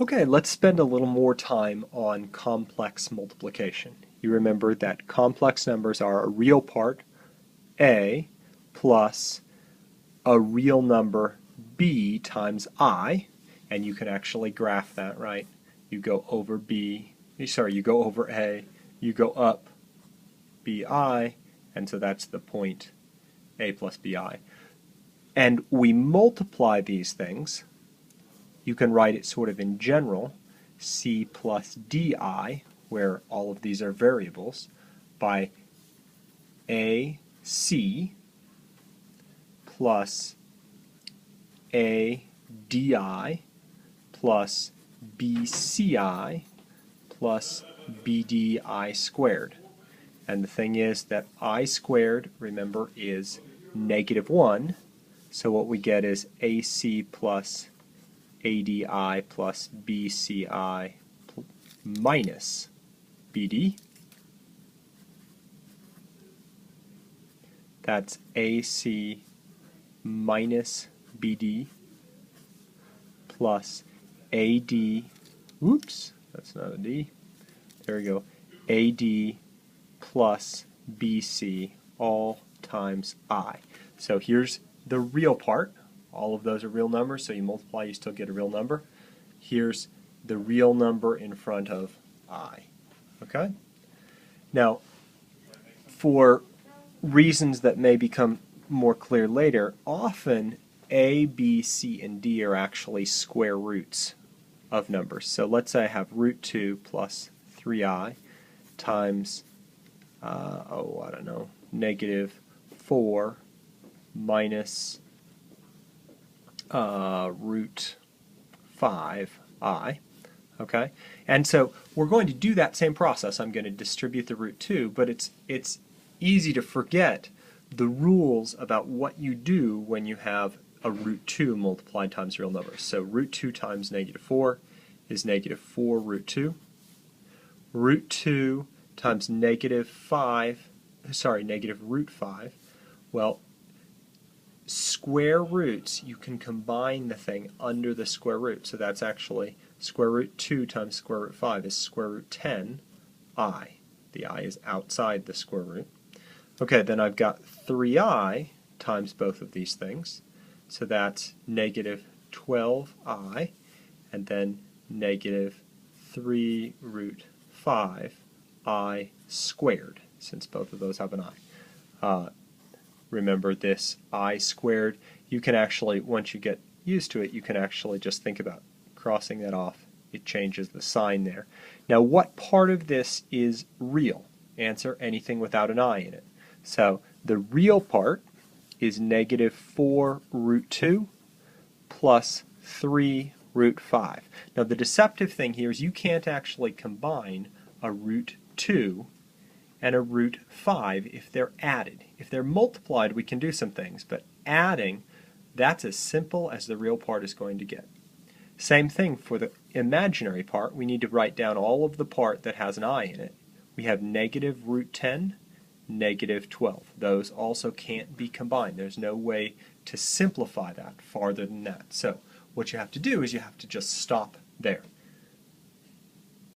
Okay, let's spend a little more time on complex multiplication. You remember that complex numbers are a real part, a, plus a real number, b, times I, and you can actually graph that, right? You go over you go over a, you go up bi, and so that's the point a plus bi. And we multiply these things. You can write it sort of in general, c plus di, where all of these are variables, by ac plus ADI plus BCI plus BDI squared. And the thing is that I squared, remember, is -1. So what we get is AC plus ADI plus BCI minus BD. That's AC minus BD plus AD, oops, that's not a D, there we go, AD plus BC all times I. So here's the real part. All of those are real numbers, so you multiply, you still get a real number. Here's the real number in front of I. Okay? Now, for reasons that may become more clear later, often A, B, C, and D are actually square roots of numbers. So let's say I have root 2 plus 3i times, I don't know, -4 minus root 5i. Okay? And so we're going to do that same process. I'm going to distribute the root 2, but it's easy to forget the rules about what you do when you have a root 2 multiplied times real numbers. So root 2 times -4 is -4 root 2. Root 2 times negative root 5. Well, square roots, you can combine the thing under the square root. So that's actually square root 2 times square root 5 is square root 10i. The I is outside the square root. Okay, then I've got 3i times both of these things. So that's -12i, and then -3 root 5i squared, since both of those have an I. Remember this I squared, you can actually, once you get used to it, you can actually just think about crossing that off. It changes the sign there. Now, what part of this is real? Answer, anything without an I in it. So the real part is -4 root 2 plus 3 root 5. Now the deceptive thing here is you can't actually combine a root 2 and a root 5 if they're added. If they're multiplied, we can do some things, but adding, that's as simple as the real part is going to get. Same thing for the imaginary part. We need to write down all of the part that has an I in it. We have negative root 10, negative 12. Those also can't be combined. There's no way to simplify that farther than that. So what you have to do is you have to just stop there.